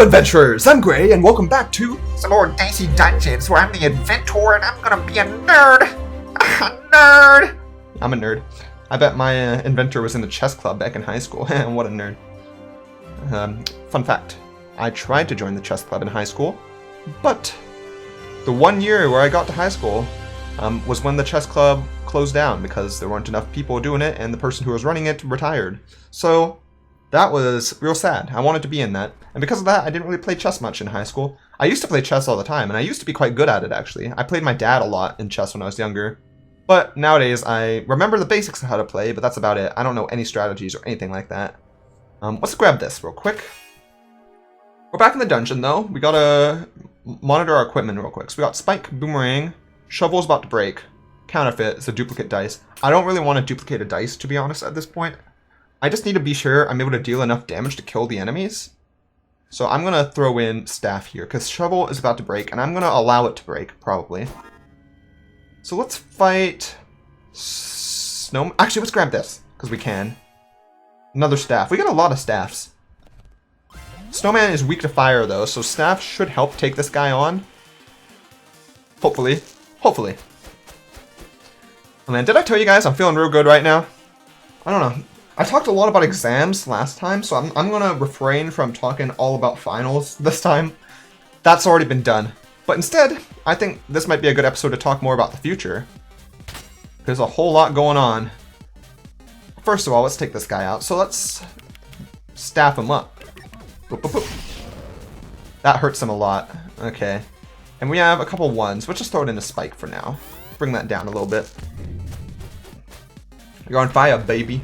Hello adventurers, I'm Gray and welcome back to some more Dicey dungeons where I'm the inventor and I'm gonna be a nerd! A nerd! I'm a nerd. I bet my inventor was in the chess club back in high school. What a nerd. Fun fact, I tried to join the chess club in high school, but the 1 year where I got to high school was when the chess club closed down because there weren't enough people doing it and the person who was running it retired. So that was real sad. I wanted to be in that. And because of that, I didn't really play chess much in high school. I used to play chess all the time, and I used to be quite good at it, actually. I played my dad a lot in chess when I was younger. But nowadays, I remember the basics of how to play, but that's about it. I don't know any strategies or anything like that. Let's grab this real quick. We're back in the dungeon, though. We gotta monitor our equipment real quick. So we got Spike, Boomerang, Shovel's about to break, Counterfeit, it's a duplicate dice. I don't really want to duplicate a dice, to be honest, at this point. I just need to be sure I'm able to deal enough damage to kill the enemies. So I'm going to throw in Staff here, because Shovel is about to break, and I'm going to allow it to break, probably. So let's fight Snow... Actually, let's grab this, because we can. Another Staff. We got a lot of Staffs. Snowman is weak to fire, though, so Staff should help take this guy on. Hopefully. Hopefully. Oh man, did I tell you guys I'm feeling real good right now? I don't know. I talked a lot about exams last time, so I'm going to refrain from talking all about finals this time. That's already been done. But instead, I think this might be a good episode to talk more about the future. There's a whole lot going on. First of all, let's take this guy out. So let's staff him up. Boop, boop, boop. That hurts him a lot. Okay. And we have a couple ones. Let's just throw it in a Spike for now. Bring that down a little bit. You're on fire, baby.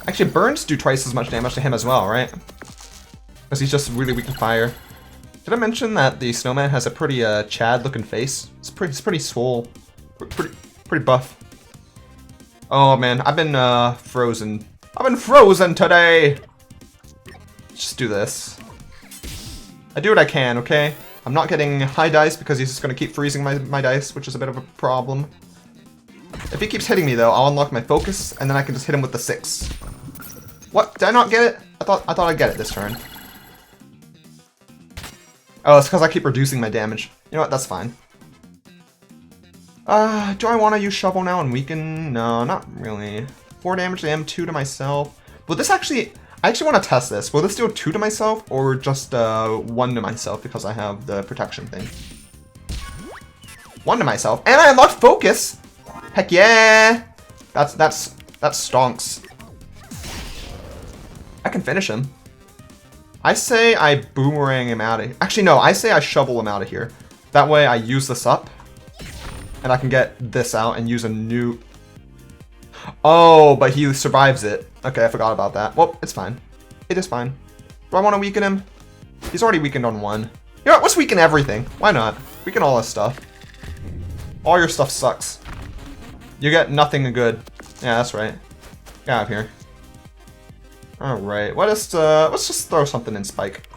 Actually, burns do twice as much damage to him as well, right? Because he's just really weak to fire. Did I mention that the snowman has a pretty Chad-looking face? It's pretty swole, pretty buff. Oh man, I've been frozen. I've been frozen today. Let's just do this. I do what I can, okay? I'm not getting high dice because he's just gonna keep freezing my dice, which is a bit of a problem. If he keeps hitting me though, I'll unlock my focus, and then I can just hit him with the 6. What? Did I not get it? I thought I'd get it this turn. Oh, it's because I keep reducing my damage. You know what? That's fine. Do I want to use Shovel now and weaken? No, not really. 4 damage to him, 2 to myself. Will this actually... I actually want to test this. Will this do 2 to myself, or just 1 to myself because I have the protection thing? 1 to myself. And I unlocked focus! Heck yeah! That's stonks. I can finish him. I say I boomerang him out of here. Actually, no, I say I shovel him out of here. That way I use this up, and I can get this out and use a new... Oh, but he survives it. Okay, I forgot about that. Well, it's fine. It is fine. Do I want to weaken him? He's already weakened on 1. You know what? Let's weaken everything. Why not? Weaken all his stuff. All your stuff sucks. You get nothing good. Yeah, that's right. Get out of here. Alright, let's just throw something in Spike.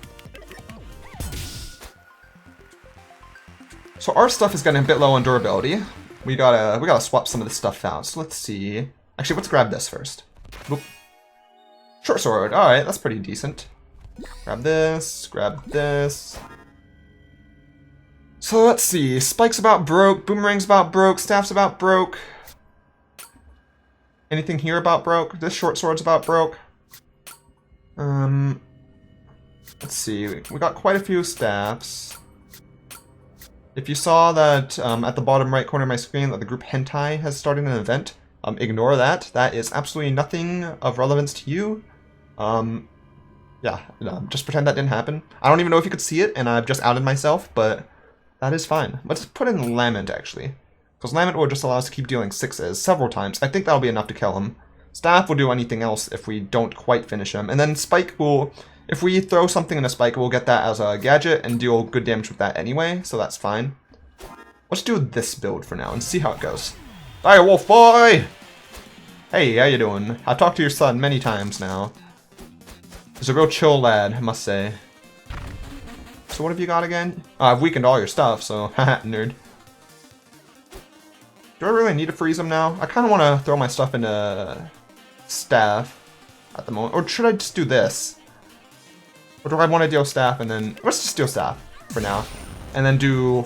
So our stuff is getting a bit low on durability. We gotta swap some of this stuff out. So let's see. Actually, let's grab this first. Boop. Short sword. Alright, that's pretty decent. Grab this, grab this. So let's see. Spike's about broke, Boomerang's about broke, Staff's about broke. Anything here about broke? This short sword's about broke. Let's see. We got quite a few staffs. If you saw that at the bottom right corner of my screen that the group Hentai has started an event, ignore that. That is absolutely nothing of relevance to you. Yeah, just pretend that didn't happen. I don't even know if you could see it, and I've just outed myself, but that is fine. Let's put in Lament, actually. Because Lament will just allow us to keep dealing 6s several times. I think that'll be enough to kill him. Staff will do anything else if we don't quite finish him. And then Spike will... If we throw something in a Spike, we'll get that as a gadget and deal good damage with that anyway, so that's fine. Let's do this build for now and see how it goes. Dire Wolf Boy! Hey, how you doing? I've talked to your son many times now. He's a real chill lad, I must say. So what have you got again? I've weakened all your stuff, so haha, nerd. Do I really need to freeze him now? I kind of want to throw my stuff into Staff at the moment. Or should I just do this? Or do I want to deal staff and then... Let's just deal staff for now. And then do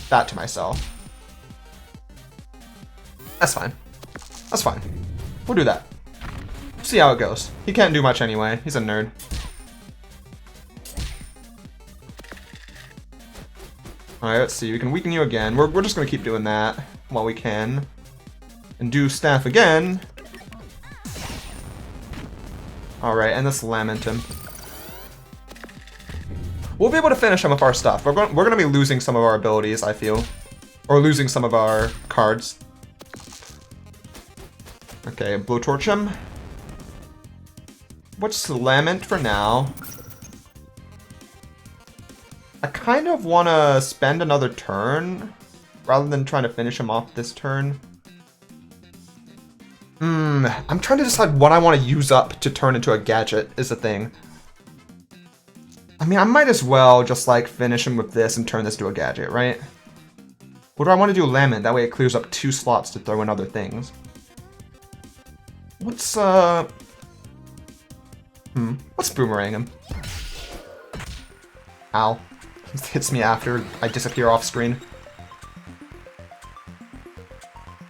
that to myself. That's fine. That's fine. We'll do that. See how it goes. He can't do much anyway. He's a nerd. Alright, let's see. We can weaken you again. We're just going to keep doing that while we can. And do staff again. Alright, and let's lament him. We'll be able to finish him with our stuff. We're going to be losing some of our abilities, I feel. Or losing some of our cards. Okay, blowtorch him. What's lament for now? I kind of want to spend another turn rather than trying to finish him off this turn. I'm trying to decide what I want to use up to turn into a gadget is the thing. I mean, I might as well just like finish him with this and turn this to a gadget, right? What do I want to do lament? That way it clears up 2 slots to throw in other things. Let's boomerang him. Ow. He hits me after I disappear off screen.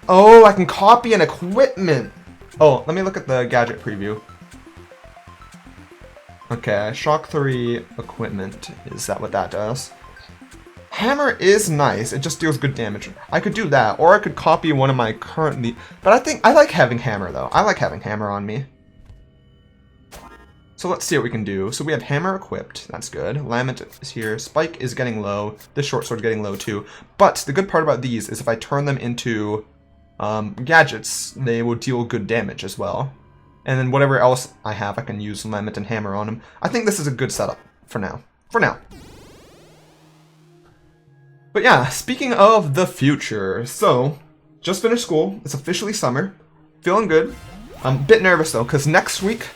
Oh, I can copy an equipment! Oh, let me look at the gadget preview. Okay, Shock 3 equipment. Is that what that does? Hammer is nice, it just deals good damage. I could do that, or I could copy one of my currently... But I think I like having Hammer, though. I like having Hammer on me. So let's see what we can do. So we have Hammer equipped. That's good. Lament is here. Spike is getting low. This short sword is getting low, too. But the good part about these is if I turn them into gadgets, they will deal good damage as well. And then whatever else I have, I can use Lament and Hammer on them. I think this is a good setup for now. But yeah, speaking of the future, so, just finished school, it's officially summer, feeling good. I'm a bit nervous though, because next week,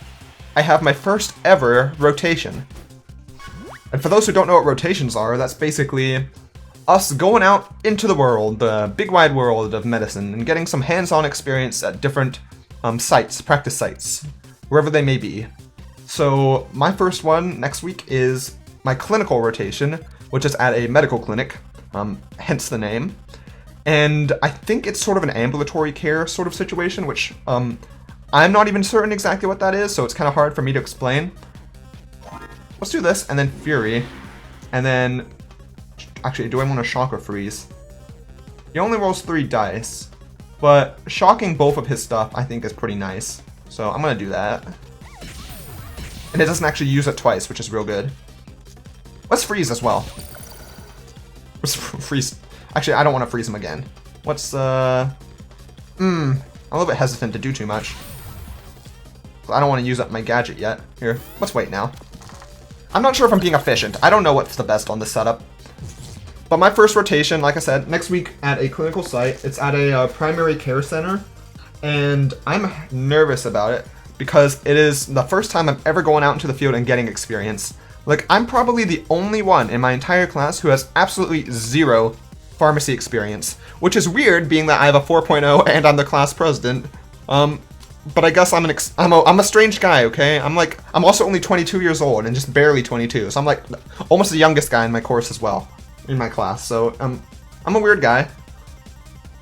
I have my first ever rotation. And for those who don't know what rotations are, that's basically us going out into the world, the big wide world of medicine, and getting some hands-on experience at different sites, practice sites, wherever they may be. So, my first one next week is my clinical rotation, which is at a medical clinic. Hence the name. And I think it's sort of an ambulatory care sort of situation, which I'm not even certain exactly what that is, so it's kind of hard for me to explain. Let's do this, and then Fury. And then... Actually, do I want to shock or freeze? He only rolls 3 dice, but shocking both of his stuff I think is pretty nice. So I'm going to do that. And it doesn't actually use it twice, which is real good. Let's freeze as well. Freeze. Actually, I don't want to freeze him again. What's, I'm a little bit hesitant to do too much. I don't want to use up my gadget yet. Here, let's wait now. I'm not sure if I'm being efficient. I don't know what's the best on this setup. But my first rotation, like I said, next week at a clinical site. It's at a primary care center. And I'm nervous about it because it is the first time I'm ever going out into the field and getting experience. Like, I'm probably the only one in my entire class who has absolutely 0 pharmacy experience, which is weird, being that I have a 4.0 and I'm the class president. But I guess I'm a strange guy, okay? I'm also only 22 years old and just barely 22, so I'm like almost the youngest guy in my course as well, in my class. So I'm a weird guy,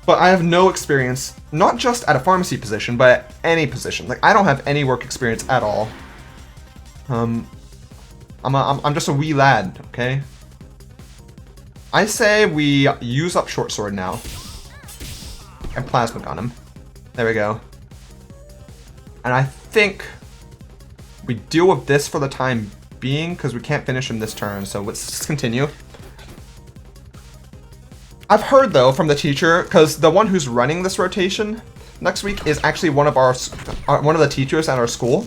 but I have no experience, not just at a pharmacy position, but at any position. Like, I don't have any work experience at all. I'm just a wee lad, okay? I say we use up short sword now. And plasma gun him. There we go. And I think we deal with this for the time being, because we can't finish him this turn, so let's just continue. I've heard, though, from the teacher, because the one who's running this rotation next week is actually one of the teachers at our school.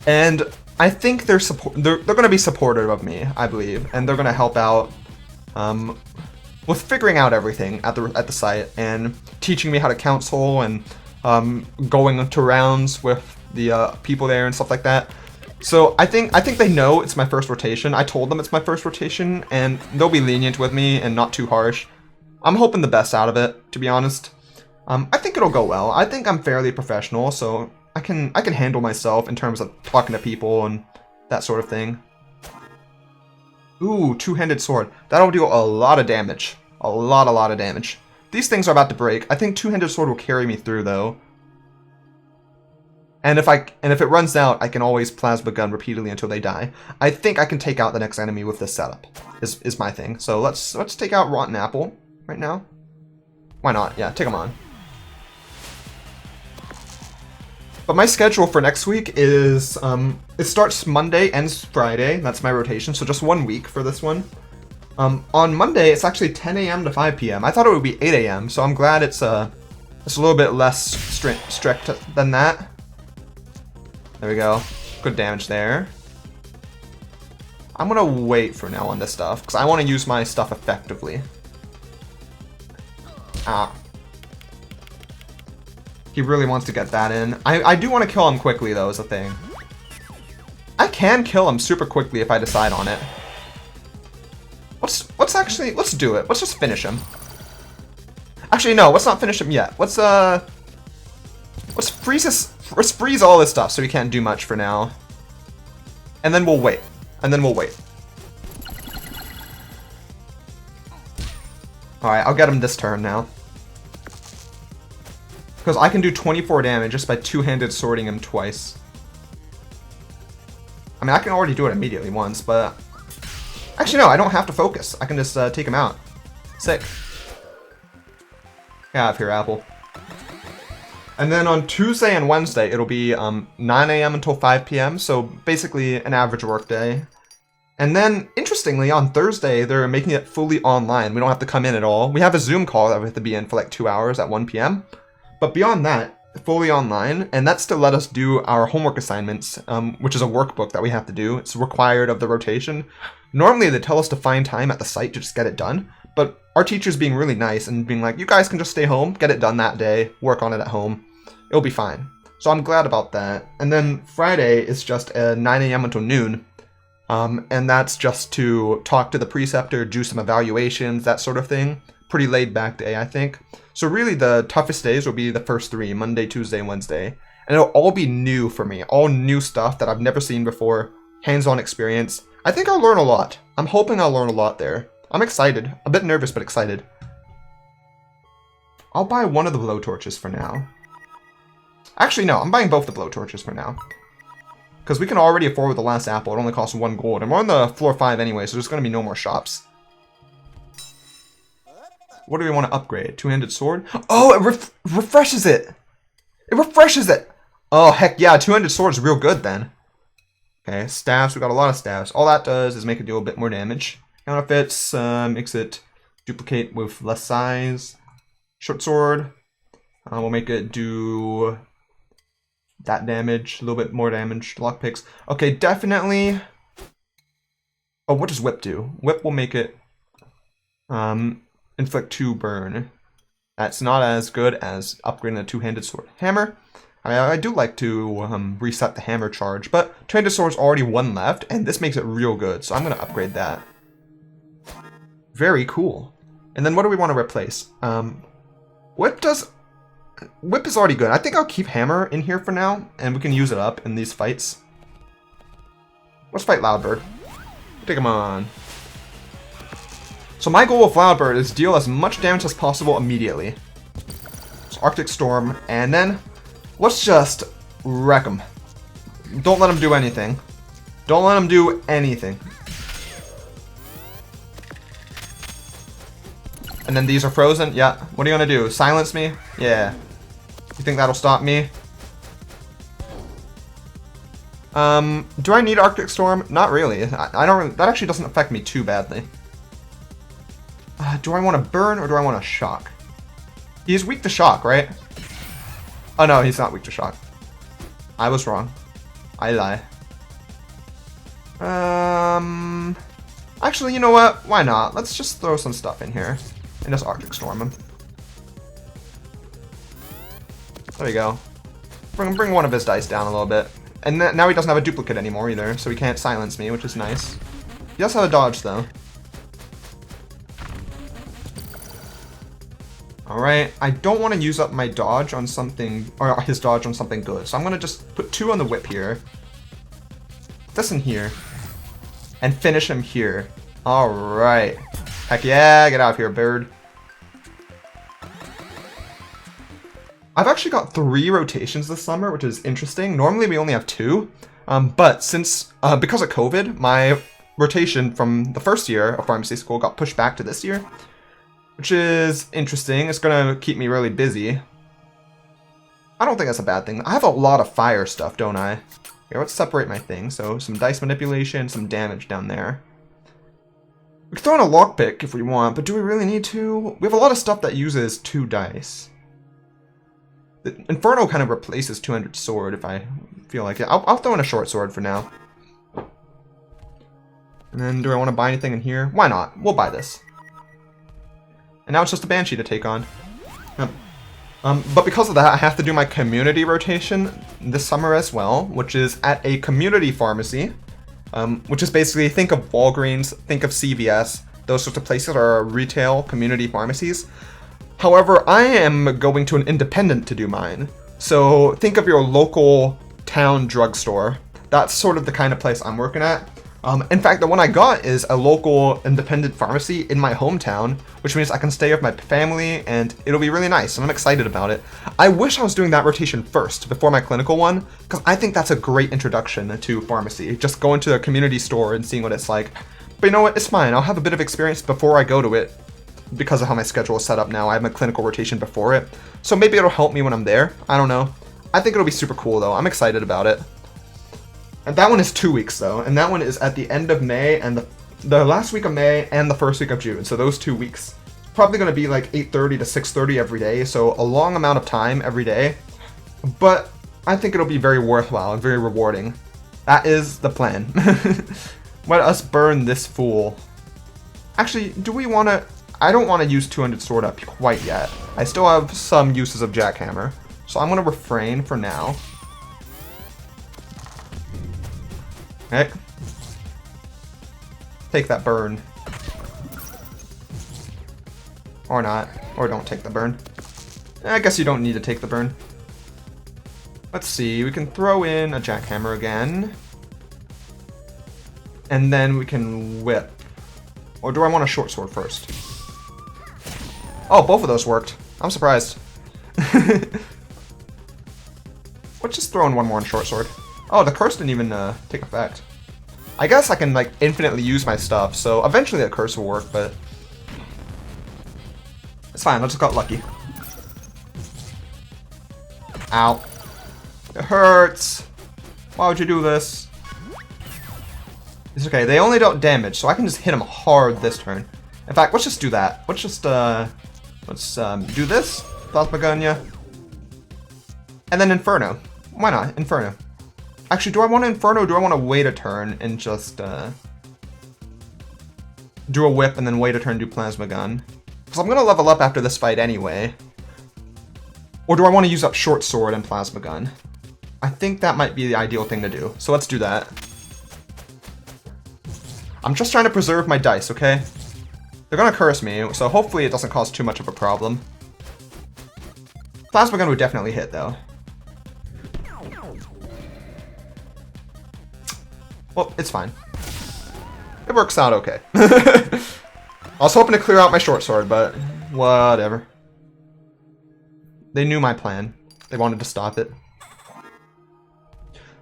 And I think they're going to be supportive of me, I believe, and they're going to help out with figuring out everything at the site and teaching me how to counsel and going to rounds with the people there and stuff like that. So I think they know it's my first rotation. I told them it's my first rotation, and they'll be lenient with me and not too harsh. I'm hoping the best out of it, to be honest. I think it'll go well. I think I'm fairly professional, so I can handle myself in terms of talking to people and that sort of thing. Ooh, two-handed sword. That'll do a lot of damage. A lot of damage. These things are about to break. I think two-handed sword will carry me through, though. And if it runs out, I can always plasma gun repeatedly until they die. I think I can take out the next enemy with this setup. Is my thing. So let's take out Rotten Apple right now. Why not? Yeah, take them on. But my schedule for next week is, it starts Monday, ends Friday. That's my rotation, so just 1 week for this one. On Monday, it's actually 10 a.m. to 5 p.m. I thought it would be 8 a.m., so I'm glad it's a little bit less strict than that. There we go. Good damage there. I'm gonna wait for now on this stuff, because I want to use my stuff effectively. Ah. He really wants to get that in. I do want to kill him quickly, though, is the thing. I can kill him super quickly if I decide on it. Let's do it. Let's just finish him. Actually, no, let's not finish him yet. Let's freeze all this stuff so he can't do much for now. And then we'll wait. Alright, I'll get him this turn now. Because I can do 24 damage just by two-handed swording him twice. I mean, I can already do it immediately once, but... Actually, no, I don't have to focus. I can just take him out. Sick. Get out of here, Apple. And then on Tuesday and Wednesday, it'll be 9 a.m. until 5 p.m., so basically an average work day. And then, interestingly, on Thursday, they're making it fully online. We don't have to come in at all. We have a Zoom call that we have to be in for like 2 hours at 1 p.m., but beyond that, fully online, and that's to let us do our homework assignments, which is a workbook that we have to do. It's required of the rotation. Normally, they tell us to find time at the site to just get it done, but our teacher's being really nice and being like, you guys can just stay home, get it done that day, work on it at home. It'll be fine. So I'm glad about that. And then Friday is just 9 a.m. until noon, and that's just to talk to the preceptor, do some evaluations, that sort of thing. Pretty laid back day, I think. So really the toughest days will be the first 3, Monday, Tuesday, Wednesday. And it'll all be new for me. All new stuff that I've never seen before. Hands-on experience. I think I'll learn a lot. I'm hoping I'll learn a lot there. I'm excited. A bit nervous, but excited. I'll buy one of the blowtorches for now. Actually, no. I'm buying both the blowtorches for now. Because we can already afford the last apple. It only costs 1 gold. And we're on the floor 5 anyway, so there's going to be no more shops. What do we want to upgrade? Two-handed sword? Oh, it refreshes it! It refreshes it! Oh, heck yeah, two-handed sword is real good then. Okay, staffs. We got a lot of staffs. All that does is make it do a bit more damage. Counterfeits makes it duplicate with less size. Short sword. We'll make it do that damage. A little bit more damage. Lockpicks. Okay, definitely... Oh, what does whip do? Whip will make it... inflict 2 burn. That's not as good as upgrading a two-handed sword. Hammer. I do like to reset the hammer charge, but two-handed sword's already 1 left, and this makes it real good, so I'm going to upgrade that. Very cool. And then what do we want to replace? Whip is already good. I think I'll keep hammer in here for now, and we can use it up in these fights. Let's fight Loudbird. Take him on. So my goal with Loudbird is deal as much damage as possible immediately. So Arctic Storm, and then let's just wreck him. Don't let him do anything. Don't let him do anything. And then these are frozen? Yeah. What are you gonna do? Silence me? Yeah. You think that'll stop me? Do I need Arctic Storm? Not really. I don't. That actually doesn't affect me too badly. Do I want to burn or do I want to shock? He's weak to shock, right? Oh no, he's not weak to shock. I was wrong. I lie. Actually, you know what? Why not? Let's just throw some stuff in here and just Arctic Storm him. There you go. Bring one of his dice down a little bit. And now he doesn't have a duplicate anymore either, so he can't silence me, which is nice. He does have a dodge, though. Alright, I don't want to use up my dodge on something, or his dodge on something good, so I'm going to just put 2 on the whip here. this in here. And finish him here. Alright. Heck yeah, get out of here, bird. I've actually got 3 rotations this summer, which is interesting. Normally we only have 2. But since, because of COVID, my rotation from the first year of pharmacy school got pushed back to this year. Which is interesting. It's gonna keep me really busy. I don't think that's a bad thing. I have a lot of fire stuff, don't I? Here, let's separate my thing. So, some dice manipulation, some damage down there. We can throw in a lockpick if we want, but do we really need to? We have a lot of stuff that uses 2 dice. The Inferno kind of replaces 200 sword if I feel like it. I'll throw in a short sword for now. And then, do I want to buy anything in here? Why not? We'll buy this. And now it's just a Banshee to take on. But because of that, I have to do my community rotation this summer as well, which is at a community pharmacy, which is basically, think of Walgreens, think of CVS, those sorts of places are retail community pharmacies. However, I am going to an independent to do mine. So think of your local town drugstore. That's sort of the kind of place I'm working at. In fact, the one I got is a local independent pharmacy in my hometown, which means I can stay with my family and it'll be really nice, and I'm excited about it. I wish I was doing that rotation first, before my clinical one, because I think that's a great introduction to pharmacy, just going to a community store and seeing what it's like. But you know what, it's fine, I'll have a bit of experience before I go to it, because of how my schedule is set up now. I have my clinical rotation before it, so maybe it'll help me when I'm there, I don't know. I think it'll be super cool though, I'm excited about it. And that one is 2 weeks though, and that one is at the end of May and the last week of May and the first week of June. So those 2 weeks, probably going to be like 8:30 to 6:30 every day. So a long amount of time every day, but I think it'll be very worthwhile and very rewarding. That is the plan. Let us burn this fool. Actually, do we want to? I don't want to use 200 sword up quite yet. I still have some uses of jackhammer, so I'm going to refrain for now. Okay. Take that burn. Or not. Or don't take the burn. I guess you don't need to take the burn. Let's see. We can throw in a jackhammer again. And then we can whip. Or do I want a short sword first? Oh, both of those worked. I'm surprised. Let's just throw in one more on short sword. Oh, the curse didn't even take effect. I guess I can like infinitely use my stuff, so eventually that curse will work, but it's fine, I just got lucky. Ow. It hurts. Why would you do this? It's okay, they only don't damage, so I can just hit them hard this turn. In fact, let's just do that. Let's just do this. Plasma gun ya. And then Inferno. Why not? Inferno. Actually, do I want Inferno or do I want to wait a turn and just do a whip and then wait a turn and do Plasma Gun? Because I'm going to level up after this fight anyway. Or do I want to use up Short Sword and Plasma Gun? I think that might be the ideal thing to do. So let's do that. I'm just trying to preserve my dice, okay? They're going to curse me, so hopefully it doesn't cause too much of a problem. Plasma Gun would definitely hit, though. Well, it's fine. It works out okay. I was hoping to clear out my short sword, but whatever. They knew my plan. They wanted to stop it.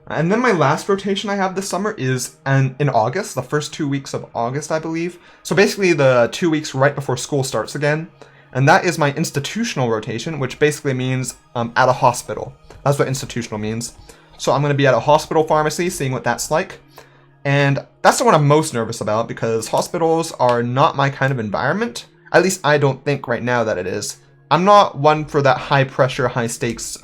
And then my last rotation I have this summer is in August, the first 2 weeks of August, I believe. So basically the 2 weeks right before school starts again. And that is my institutional rotation, which basically means at a hospital. That's what institutional means. So I'm going to be at a hospital pharmacy, seeing what that's like. And that's the one I'm most nervous about, because hospitals are not my kind of environment. At least I don't think right now that it is. I'm not one for that high pressure, high stakes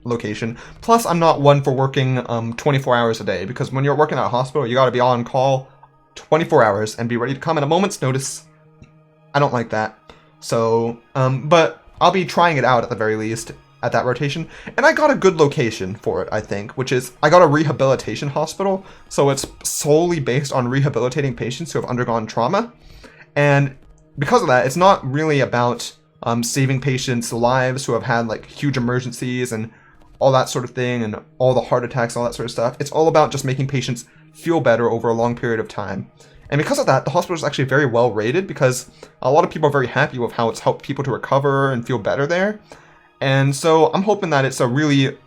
location. Plus, I'm not one for working 24 hours a day, because when you're working at a hospital, you got to be on call 24 hours and be ready to come at a moment's notice. I don't like that. So, but I'll be trying it out at the very least at that rotation. And I got a good location for it, I think, which is I got a rehabilitation hospital. So it's solely based on rehabilitating patients who have undergone trauma. And because of that, it's not really about saving patients' lives who have had like huge emergencies and all that sort of thing and all the heart attacks, all that sort of stuff. It's all about just making patients feel better over a long period of time. And because of that, the hospital is actually very well rated because a lot of people are very happy with how it's helped people to recover and feel better there. And so I'm hoping that it's a really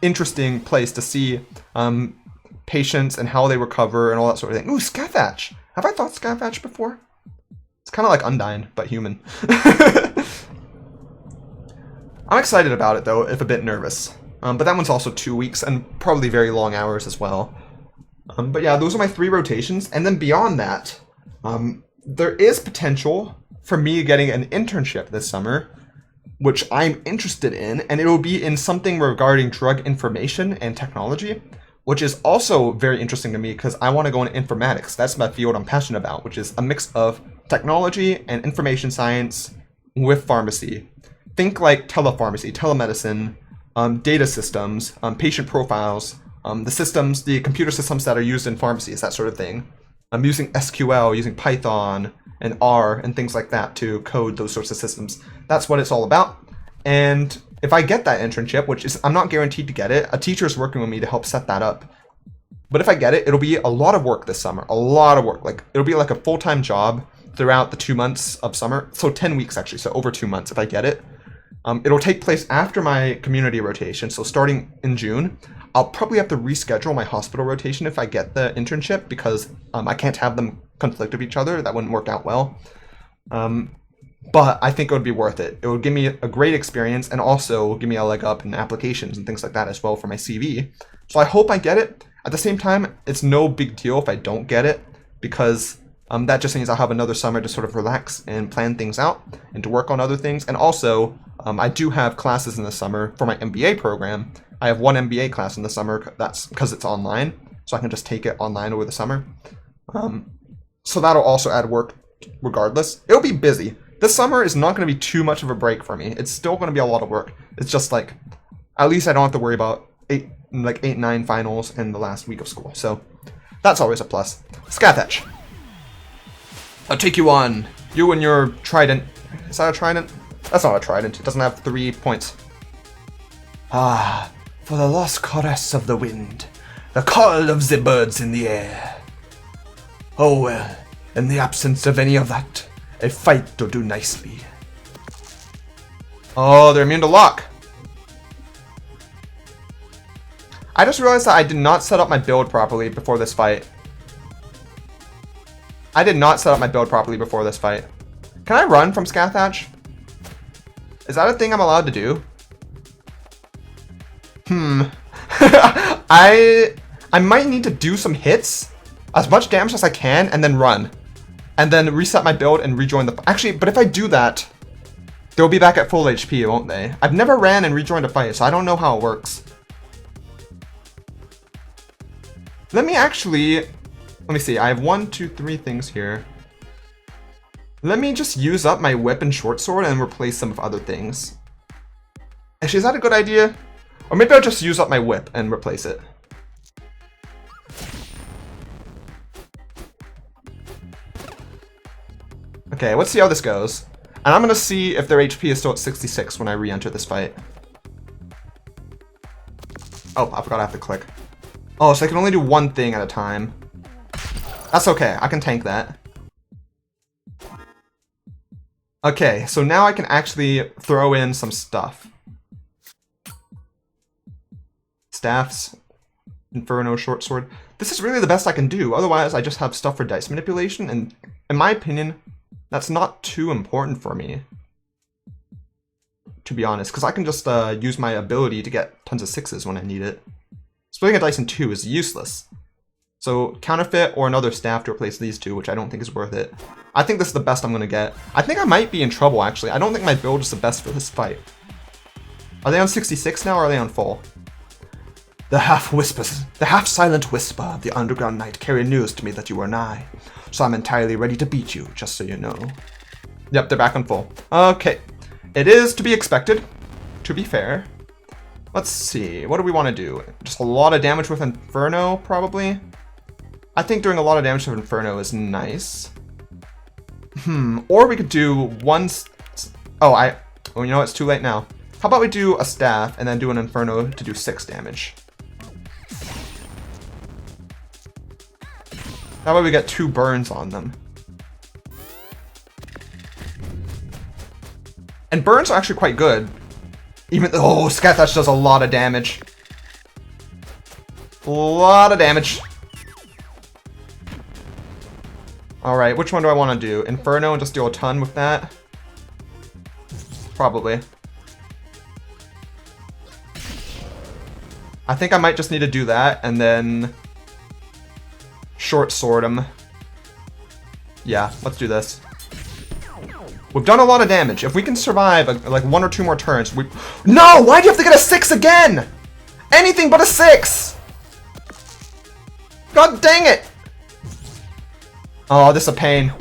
interesting place to see patients and how they recover and all that sort of thing. Ooh, Scathatch! Have I thought Scathatch before? It's kind of like Undyne, but human. I'm excited about it though, if a bit nervous. But that one's also 2 weeks and probably very long hours as well. But yeah, those are my 3 rotations. And then beyond that, there is potential for me getting an internship this summer, which I'm interested in, and it will be in something regarding drug information and technology, which is also very interesting to me because I want to go into informatics. That's my field I'm passionate about, which is a mix of technology and information science with pharmacy. Think like telepharmacy, telemedicine, data systems, patient profiles, the computer systems that are used in pharmacies, that sort of thing. I'm using SQL, using Python and R and things like that to code those sorts of systems. That's what it's all about. And if I get that internship, which is, I'm not guaranteed to get it, a teacher is working with me to help set that up. But if I get it, it'll be a lot of work this summer, a lot of work. Like it'll be like a full-time job throughout the 2 months of summer. So 10 weeks actually, so over 2 months if I get it. It'll take place after my community rotation. So starting in June, I'll probably have to reschedule my hospital rotation if I get the internship because I can't have them conflict with each other. That wouldn't work out well. But I think it would be worth it. It would give me a great experience and also give me a leg up in applications and things like that as well for my CV. So I hope I get it. At the same time, it's no big deal if I don't get it because that just means I'll have another summer to sort of relax and plan things out and to work on other things. And also, I do have classes in the summer for my MBA program. I have one MBA class in the summer. That's because it's online, so I can just take it online over the summer. So that'll also add work regardless. It'll be busy. This summer is not going to be too much of a break for me. It's still going to be a lot of work. It's just like, at least I don't have to worry about 8-9 finals in the last week of school. So that's always a plus. Scathatch. I'll take you on. You and your trident. Is that a trident? That's not a trident. It doesn't have 3 points. Ah, for the lost caress of the wind, the call of the birds in the air. Oh well, in the absence of any of that, a fight will do nicely. Oh, they're immune to lock. I just realized that I did not set up my build properly before this fight. I did not set up my build properly before this fight. Can I run from Scathatch? Is that a thing I'm allowed to do? I might need to do some hits, as much damage as I can, and then run. And then reset my build and rejoin the... Actually, but if I do that, they'll be back at full HP, won't they? I've never ran and rejoined a fight, so I don't know how it works. Let me see. I have 1, 2, 3 things here. Let me just use up my whip and short sword and replace them with other things. Actually, is that a good idea? Or maybe I'll just use up my whip and replace it. Okay, let's see how this goes. And I'm going to see if their HP is still at 66 when I re-enter this fight. Oh, I forgot I have to click. Oh, so I can only do one thing at a time. That's okay, I can tank that. Okay, so now I can actually throw in some stuff. Staffs, Inferno, short sword. This is really the best I can do, otherwise I just have stuff for dice manipulation, and in my opinion, that's not too important for me. To be honest, because I can just use my ability to get tons of 6s when I need it. Splitting a dice in 2 is useless. So counterfeit or another staff to replace these 2, which I don't think is worth it. I think this is the best I'm going to get. I think I might be in trouble, actually. I don't think my build is the best for this fight. Are they on 66 now, or are they on full? The half-silent whisper of the underground night carried news to me that you were nigh. So I'm entirely ready to beat you, just so you know. Yep, they're back on full. Okay. It is to be expected, to be fair. Let's see, what do we want to do? Just a lot of damage with Inferno, probably? I think doing a lot of damage with Inferno is nice. Or we could do one... Oh, you know, it's too late now. How about we do a staff and then do an Inferno to do 6 damage? That way we get 2 burns on them. And burns are actually quite good. Even though, oh, Scat Thatch does a lot of damage. A lot of damage. Alright, which one do I want to do? Inferno and just deal a ton with that? Probably. I think I might just need to do that and then short sword him. Yeah, let's do this. We've done a lot of damage. If we can survive like 1 or 2 more turns, we... No! Why'd you have to get a 6 again? Anything but a 6! God dang it! Oh, this is a pain.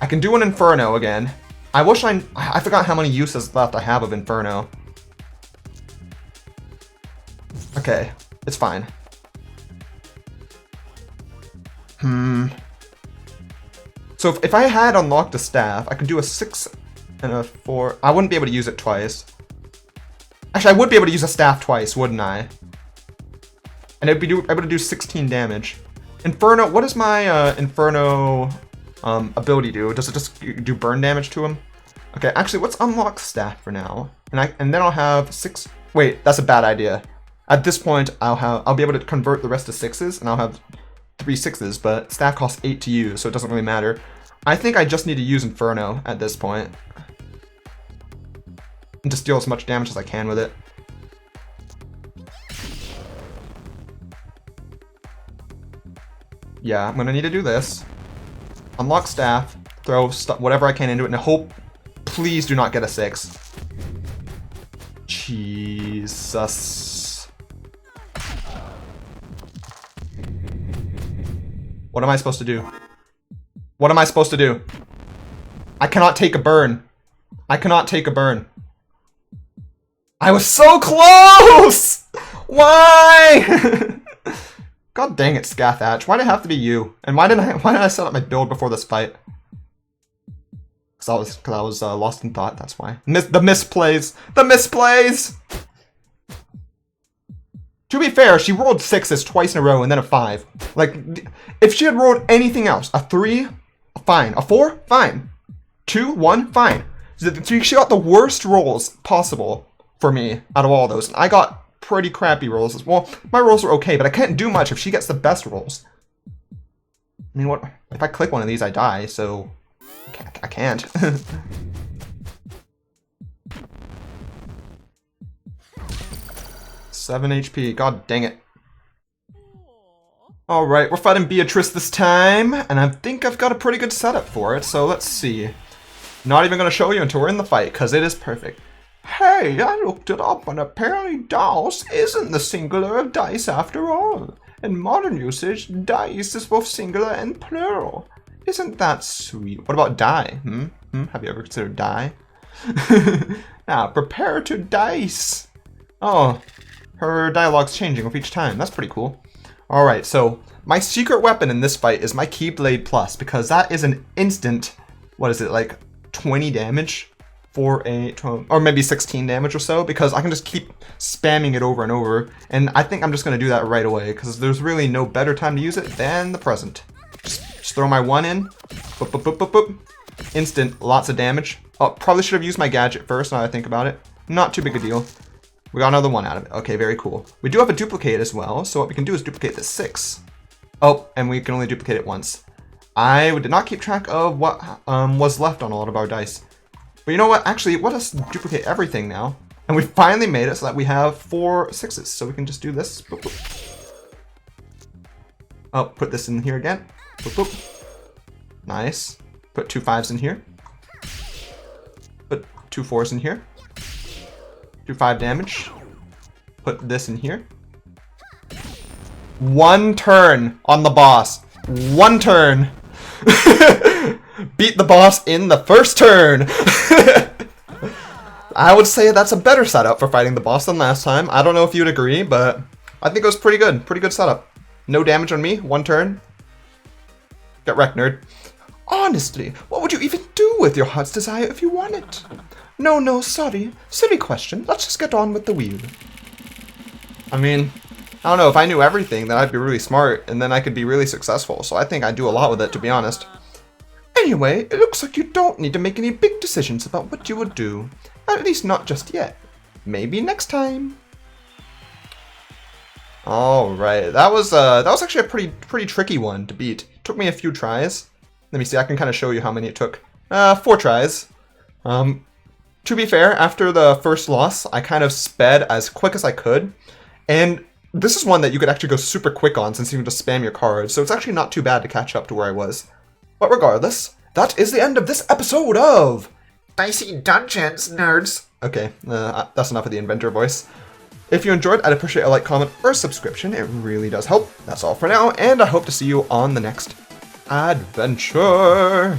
I can do an Inferno again. I wish I forgot how many uses left I have of Inferno. Okay, it's fine. So if I had unlocked a staff, I could do a 6 and a 4. I wouldn't be able to use it twice. Actually, I would be able to use a staff twice, wouldn't I? And I'd be able to do 16 damage. Inferno, what does my Inferno ability do? Does it just do burn damage to him? Okay, actually, let's unlock staff for now. And then I'll have 6... Wait, that's a bad idea. At this point, I'll be able to convert the rest to 6s, and I'll have 3 6s, but staff costs 8 to use, so it doesn't really matter. I think I just need to use Inferno at this point. And just deal as much damage as I can with it. Yeah, I'm gonna need to do this. Unlock staff, throw whatever I can into it, and hope, please do not get a 6. Jesus. What am I supposed to do? What am I supposed to do? I cannot take a burn. I cannot take a burn. I was so close! Why? God dang it, Scathach. Why did it have to be you? And why did I set up my build before this fight? Because I was lost in thought, that's why. The misplays! The misplays! To be fair, she rolled 6s twice in a row and then a 5. Like, if she had rolled anything else, a 3, fine. A 4, fine. 2, 1, fine. So she got the worst rolls possible for me out of all those. And I got pretty crappy rolls. Well, my rolls were okay, but I can't do much if she gets the best rolls. I mean, what if I click one of these, I die, so I can't. 7 HP, god dang it. Alright, we're fighting Beatrice this time, and I think I've got a pretty good setup for it, so let's see. Not even going to show you until we're in the fight, because it is perfect. Hey, I looked it up, and apparently DOS isn't the singular of dice after all. In modern usage, dice is both singular and plural. Isn't that sweet? What about die? Have you ever considered die? Now, prepare to dice. Oh, her dialogue's changing with each time. That's pretty cool. Alright, so my secret weapon in this fight is my Keyblade Plus, because that is an instant, what is it, like 20 damage for a, or maybe 16 damage or so, because I can just keep spamming it over and over, and I think I'm just going to do that right away, because there's really no better time to use it than the present. Just throw my 1 in, boop, boop, boop, boop, boop. Instant, lots of damage. Oh, probably should have used my gadget first, now that I think about it. Not too big a deal. We got another 1 out of it. Okay, very cool. We do have a duplicate as well, so what we can do is duplicate the 6. Oh, and we can only duplicate it once. I did not keep track of what was left on a lot of our dice. But you know what? Actually, let us duplicate everything now. And we finally made it so that we have 4 6s. So we can just do this. Boop, boop. Oh, put this in here again. Boop, boop. Nice. Put 2 5s in here. Put 2 4s in here. Do 5 damage. Put this in here. 1 turn on the boss. 1 turn. Beat the boss in the first turn. I would say that's a better setup for fighting the boss than last time. I don't know if you'd agree, but I think it was pretty good. Pretty good setup. No damage on me. 1 turn. Get wrecked, nerd. Honestly, what would you even do with your heart's desire if you won it? No, sorry. Silly question. Let's just get on with the wheel. I mean, I don't know, if I knew everything, then I'd be really smart, and then I could be really successful. So I think I do a lot with it, to be honest. Anyway, it looks like you don't need to make any big decisions about what you will do. At least not just yet. Maybe next time. Alright, that was actually a pretty tricky one to beat. It took me a few tries. Let me see, I can kind of show you how many it took. 4 tries. To be fair, after the first loss, I kind of sped as quick as I could. And this is one that you could actually go super quick on since you can just spam your cards, so it's actually not too bad to catch up to where I was. But regardless, that is the end of this episode of Dicey Dungeons, nerds. Okay, that's enough of the inventor voice. If you enjoyed, I'd appreciate a like, comment, or subscription. It really does help. That's all for now, and I hope to see you on the next adventure.